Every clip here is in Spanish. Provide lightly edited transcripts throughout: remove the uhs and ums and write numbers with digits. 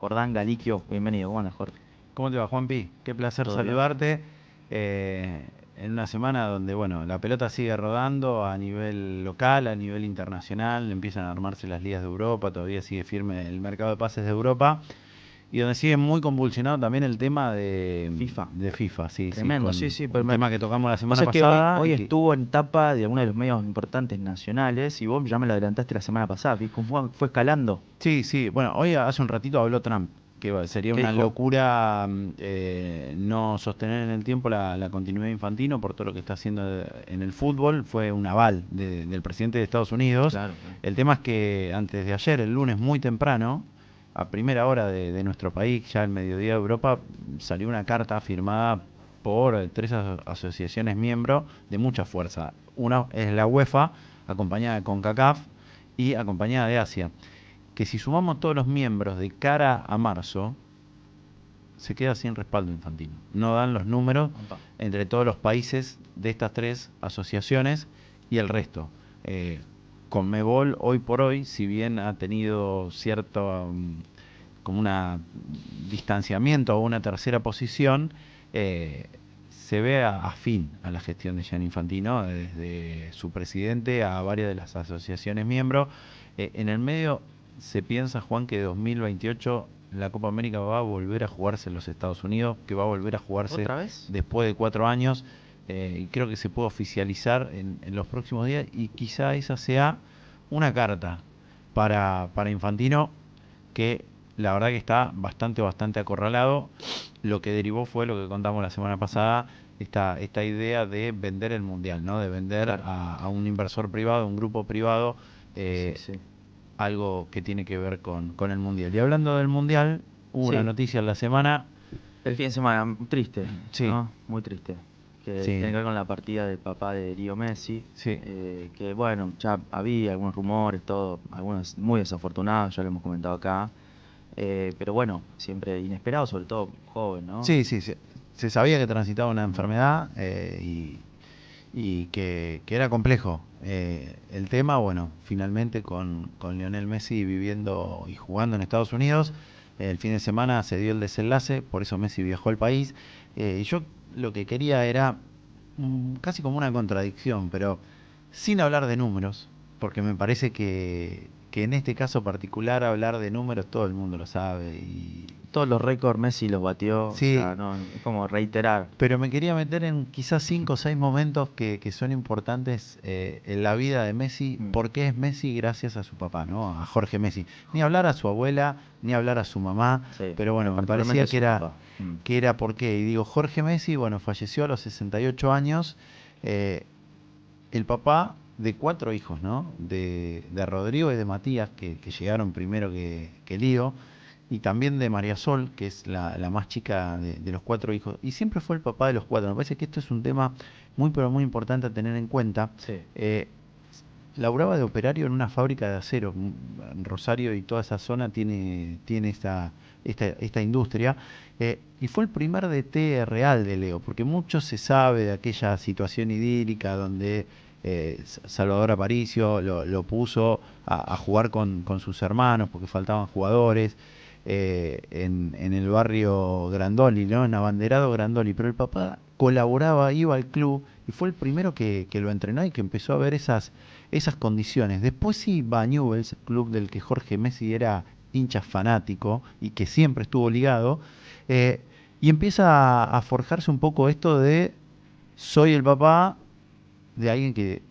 Jordán Galiquio, bienvenido. ¿Cómo andas, Jorge? ¿Cómo te va, Juanpi? Qué placer ¿Todo bien? saludarte en una semana donde, bueno, la pelota sigue rodando a nivel local, a nivel internacional, empiezan a armarse las ligas de Europa, todavía sigue firme el mercado de pases de Europa y donde sigue muy convulsionado también el tema FIFA. de FIFA, sí, sí, Tremendo, sí, con sí. un tema que tocamos la Vos semana sabés que hoy, pasada hoy y que estuvo en tapa de uno de los medios importantes nacionales y vos ya me lo adelantaste la semana pasada. ¿Vi cómo fue escalando? sí, sí. Bueno, hoy hace un ratito habló Trump, que sería ¿Qué una dijo? locura no sostener en el tiempo la continuidad de Infantino por todo lo que está haciendo en el fútbol. Fue un aval del presidente de Estados Unidos. Claro, claro. El tema es que antes de ayer, el lunes muy temprano, a primera hora de nuestro país, ya el mediodía de Europa, salió una carta firmada por tres asociaciones miembros de mucha fuerza. Una es la UEFA, acompañada de CONCACAF y acompañada de Asia, que si sumamos todos los miembros de cara a marzo, se queda sin respaldo Infantino. No dan los números Opa. entre todos los países de estas tres asociaciones y el resto. Conmebol hoy por hoy, si bien ha tenido cierto como una distanciamiento o una tercera posición, se ve afín a la gestión de Gianni Infantino, desde su presidente a varias de las asociaciones miembros. En el medio se piensa, Juan, que 2028 la Copa América va a volver a jugarse en los Estados Unidos, que va a volver a jugarse ¿Otra vez? después de 4 años, y creo que se puede oficializar en los próximos días, y quizá esa sea una carta para Infantino, que la verdad que está bastante acorralado. Lo que derivó fue lo que contamos la semana pasada, esta idea de vender el Mundial, ¿no? De vender Claro. a un inversor privado, un grupo privado, Sí, eh, sí. algo que tiene que ver con el Mundial. Y hablando del Mundial, hubo una Sí, noticia en la semana. el fin de semana, triste, Sí, ¿no? Muy triste. Que tiene sí, que ver con la partida del papá de Leo Messi. sí. Que bueno, ya había algunos rumores, todo, algunos muy desafortunados, ya lo hemos comentado acá. Pero bueno, siempre inesperado, sobre todo joven, ¿no? Sí, sí, se sabía que transitaba una enfermedad y que era complejo. El tema, bueno, finalmente con Lionel Messi viviendo y jugando en Estados Unidos, el fin de semana se dio el desenlace, por eso Messi viajó al país. Y yo lo que quería era casi como una contradicción, pero sin hablar de números, porque me parece que en este caso particular hablar de números todo el mundo lo sabe. Y Todos los récords Messi los batió, o sí, sea, no, es como reiterar. pero me quería meter en quizás 5 o 6 momentos que son importantes en la vida de Messi. Mm. ¿Por qué es Messi? Gracias a su papá, ¿no? A Jorge Messi. Ni hablar a su abuela, ni hablar a su mamá, Sí, pero bueno, me particularmente parecía su papá. Mm. que era por qué. Y digo, Jorge Messi, bueno, falleció a los 68 años. eh, el papá de 4 hijos, ¿no? De Rodrigo y de Matías, que llegaron primero que Lío, y también de María Sol, que es la más chica de los 4 hijos, y siempre fue el papá de los cuatro. Me parece que esto es un tema muy, pero muy importante a tener en cuenta. Sí. Eh, Laburaba de operario en una fábrica de acero. Rosario y toda esa zona tiene esta industria. Y fue el primer DT real de Leo, porque mucho se sabe de aquella situación idílica donde Salvador Aparicio lo puso a jugar con sus hermanos porque faltaban jugadores. En el barrio Grandoli, ¿no? En Abanderado Grandoli, pero el papá colaboraba, iba al club y fue el primero que lo entrenó y que empezó a ver esas condiciones. Después sí va a Newell's, club del que Jorge Messi era hincha fanático y que siempre estuvo ligado, eh, y empieza a forjarse un poco esto de soy el papá de alguien que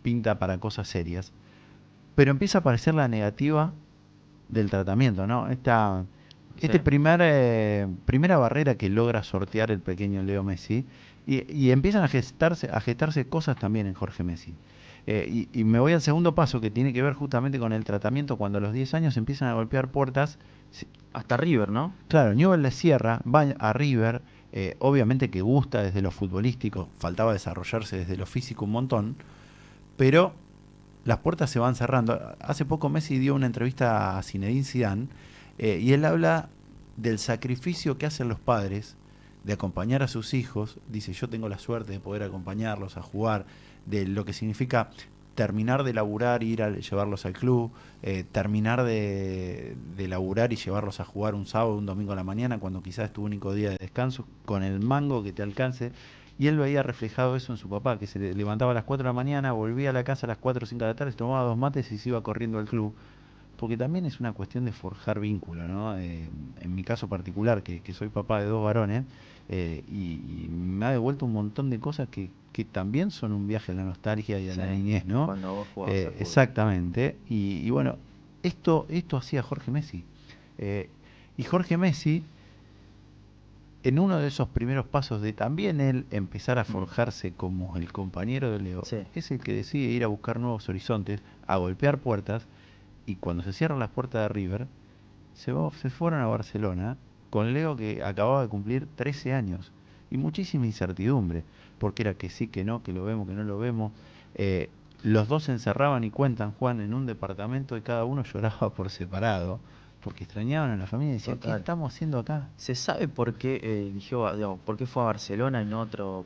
pinta para cosas serias, pero empieza a aparecer la negativa del tratamiento, ¿no? Sí. Primera barrera que logra sortear el pequeño Leo Messi, y empiezan a gestarse cosas también en Jorge Messi. Y me voy al segundo paso, que tiene que ver justamente con el tratamiento. Cuando a los 10 años empiezan a golpear puertas, Hasta River, ¿no? claro, Newell le cierra, va a River, obviamente que gusta desde lo futbolístico, faltaba desarrollarse desde lo físico un montón, pero las puertas se van cerrando. Hace poco Messi dio una entrevista a Zinedine Zidane, y él habla del sacrificio que hacen los padres de acompañar a sus hijos. Dice, yo tengo la suerte de poder acompañarlos a jugar, de lo que significa terminar de laburar, llevarlos al club, terminar de laburar y llevarlos a jugar un sábado, un domingo a la mañana, cuando quizás es tu único día de descanso, con el mango que te alcance. Y él veía reflejado eso en su papá, que se levantaba a las 4 de la mañana, volvía a la casa a las 4 o 5 de la tarde, se tomaba 2 mates y se iba corriendo al club. Porque también es una cuestión de forjar vínculo, ¿no? En mi caso particular, que soy papá de 2 varones, y me ha devuelto un montón de cosas que también son un viaje a la nostalgia y a Sí, la niñez, ¿no? cuando vos jugabas al fútbol. Exactamente. Y bueno, esto hacía Jorge Messi. Eh, y Jorge Messi, en uno de esos primeros pasos de también él empezar a Mm. forjarse como el compañero de Leo, Sí, es el que decide ir a buscar nuevos horizontes, a golpear puertas, y cuando se cierran las puertas de River, se fueron a Barcelona con Leo, que acababa de cumplir 13 años y muchísima incertidumbre, porque era que sí, que no, que lo vemos, que no lo vemos. Eh, los dos se encerraban y cuentan, Juan, en un departamento y cada uno lloraba por separado, porque extrañaban a la familia y decían, ¿qué total. estamos haciendo acá? ¿Se sabe por qué eligió, digamos, por qué fue a Barcelona y no otro?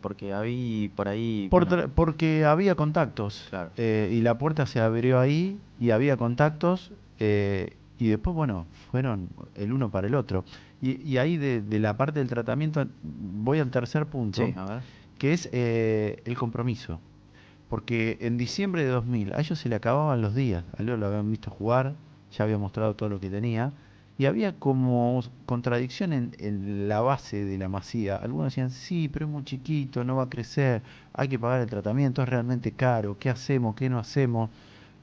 Porque había por ahí, bueno, Porque había contactos, claro, y la puerta se abrió ahí y había contactos, y después, bueno, fueron el uno para el otro. Y ahí de la parte del tratamiento voy al tercer punto, sí, a ver, que es el compromiso. Porque en diciembre de 2000 a ellos se le acababan los días. A Leo lo habían visto jugar, ya había mostrado todo lo que tenía. Y había como contradicción en la base de la Masía. Algunos decían, sí, pero es muy chiquito, no va a crecer, hay que pagar el tratamiento, es realmente caro, ¿qué hacemos, qué no hacemos?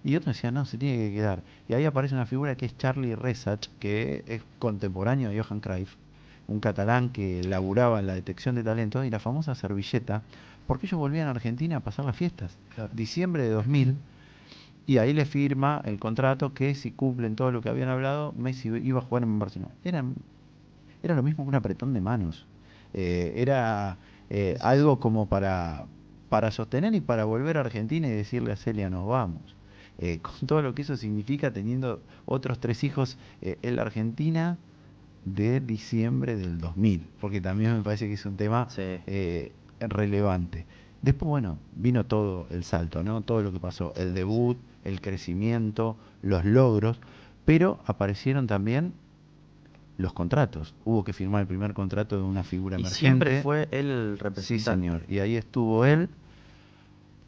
Y otros decían, no, se tiene que quedar. Y ahí aparece una figura que es Charlie Resach, que es contemporáneo de Johan Cruyff, un catalán que laburaba en la detección de talentos, y la famosa servilleta, porque ellos volvían a Argentina a pasar las fiestas. claro. Diciembre de 2000, y ahí le firma el contrato que si cumplen todo lo que habían hablado, Messi iba a jugar en Barcelona. Era lo mismo que un apretón de manos. Era Sí, algo como para sostener y para volver a Argentina y decirle a Celia, nos vamos. Con todo lo que eso significa, teniendo otros 3 hijos en la Argentina de diciembre del 2000, porque también me parece que es un tema sí. relevante. Después, bueno, vino todo el salto, ¿no? Todo lo que pasó, el debut, el crecimiento, los logros, pero aparecieron también los contratos. Hubo que firmar el primer contrato de una figura Y siempre emergente. fue el Sí, representante. señor. Y ahí estuvo él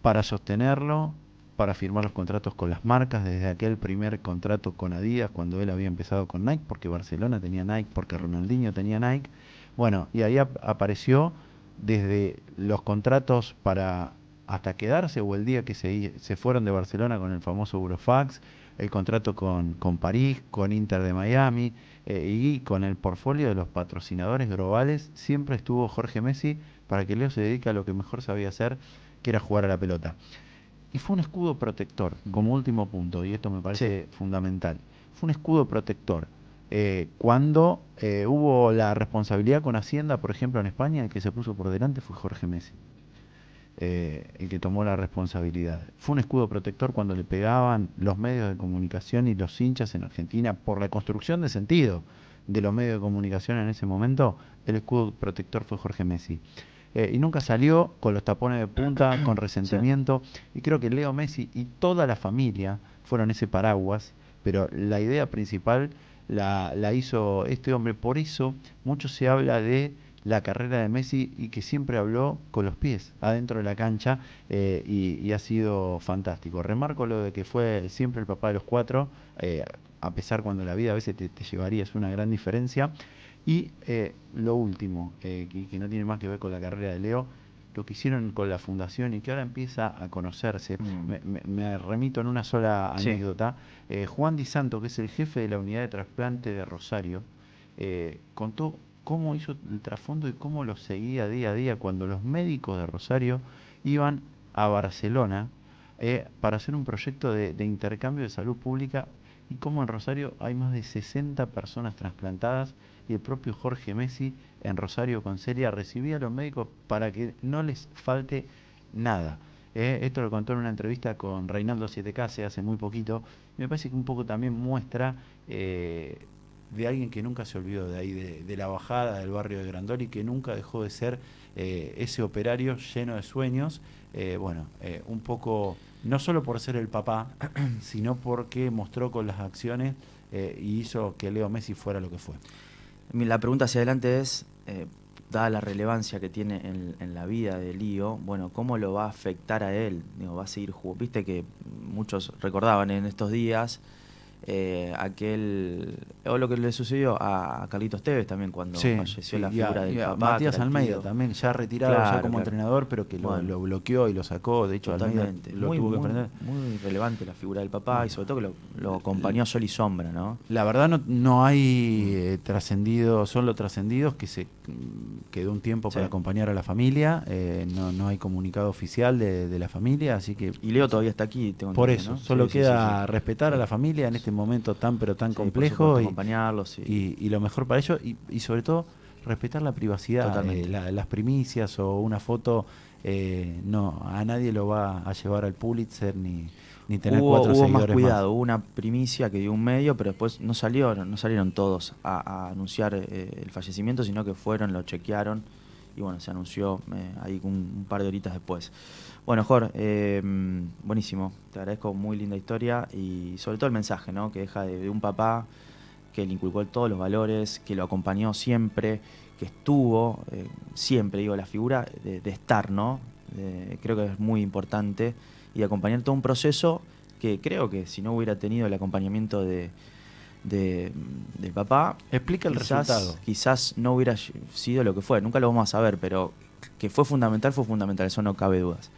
para sostenerlo, para firmar los contratos con las marcas, desde aquel primer contrato con Adidas, cuando él había empezado con Nike, porque Barcelona tenía Nike, porque Mm. Ronaldinho tenía Nike. Bueno, y ahí apareció desde los contratos para hasta quedarse, o el día que se fueron de Barcelona con el famoso Burofax, el contrato con París, con Inter de Miami, y con el portfolio de los patrocinadores globales, siempre estuvo Jorge Messi para que Leo se dedique a lo que mejor sabía hacer, que era jugar a la pelota. Y fue un escudo protector, Mm. como último punto, y esto me Sí, parece fundamental. Fue un escudo protector. Cuando hubo la responsabilidad con Hacienda, por ejemplo, en España, el que se puso por delante fue Jorge Messi, el que tomó la responsabilidad. Fue un escudo protector cuando le pegaban los medios de comunicación y los hinchas en Argentina por la construcción de sentido de los medios de comunicación en ese momento. El escudo protector fue Jorge Messi. Y nunca salió con los tapones de punta, con sí. resentimiento. Y creo que Leo Messi y toda la familia fueron ese paraguas, pero la idea principal la hizo este hombre. Por eso mucho se habla de la carrera de Messi, y que siempre habló con los pies adentro de la cancha, y ha sido fantástico. Remarco lo de que fue siempre el papá de los cuatro, a pesar cuando la vida a veces te llevaría, es una gran diferencia. Y lo último, que no tiene más que ver con la carrera de Leo, lo que hicieron con la fundación y que ahora empieza a conocerse. Mm. Me remito en una sola Sí. anécdota. Juan Di Santo, que es el jefe de la unidad de trasplante de Rosario, contó cómo hizo el trasfondo y cómo lo seguía día a día cuando los médicos de Rosario iban a Barcelona, para hacer un proyecto de intercambio de salud pública, y cómo en Rosario hay más de 60 personas trasplantadas, y el propio Jorge Messi en Rosario con Celia recibía a los médicos para que no les falte nada. Esto lo contó en una entrevista con Reinaldo 7K hace muy poquito. Me parece que un poco también muestra de alguien que nunca se olvidó de ahí, de la bajada del barrio de Grandoli, que nunca dejó de ser ese operario lleno de sueños. Un poco no solo por ser el papá, sino porque mostró con las acciones y hizo que Leo Messi fuera lo que fue. La pregunta hacia adelante es, dada la relevancia que tiene en la vida de Lío, bueno, ¿cómo lo va a afectar a él? Digo, va a seguir jugando. Viste que muchos recordaban en estos días o lo que le sucedió a Carlitos Tevez también cuando falleció la figura del y a papá. Matías Almeida también, ya retirado ya como entrenador, pero que lo bloqueó y lo sacó. De hecho, totalmente. Almeida lo tuvo que enfrentar. Muy relevante la figura del papá y sobre todo que lo acompañó sol y sombra, ¿no? La verdad no hay trascendidos, son los trascendidos que se quedó un tiempo para acompañar a la familia, no hay comunicado oficial de la familia, así que... Y Leo todavía está aquí, tengo por entendido, eso, ¿no? solo queda respetar a la familia en este momento tan complejo acompañarlos y lo mejor para ellos y sobre todo respetar la privacidad. Las primicias o una foto a nadie lo va a llevar al Pulitzer ni tener cuatro hubo seguidores más cuidado, hubo una primicia que dio un medio, pero después no salieron todos a anunciar el fallecimiento, sino que fueron, lo chequearon y bueno, se anunció ahí un par de horitas después. Bueno, Jorge, buenísimo, te agradezco, muy linda historia y sobre todo el mensaje, ¿no? Que deja de un papá que le inculcó todos los valores, que lo acompañó siempre, que estuvo siempre, digo, la figura de estar, ¿no? Creo que es muy importante y de acompañar todo un proceso que creo que si no hubiera tenido el acompañamiento del papá, explica el resultado. Quizás no hubiera sido lo que fue, nunca lo vamos a saber, pero que fue fundamental, eso no cabe dudas.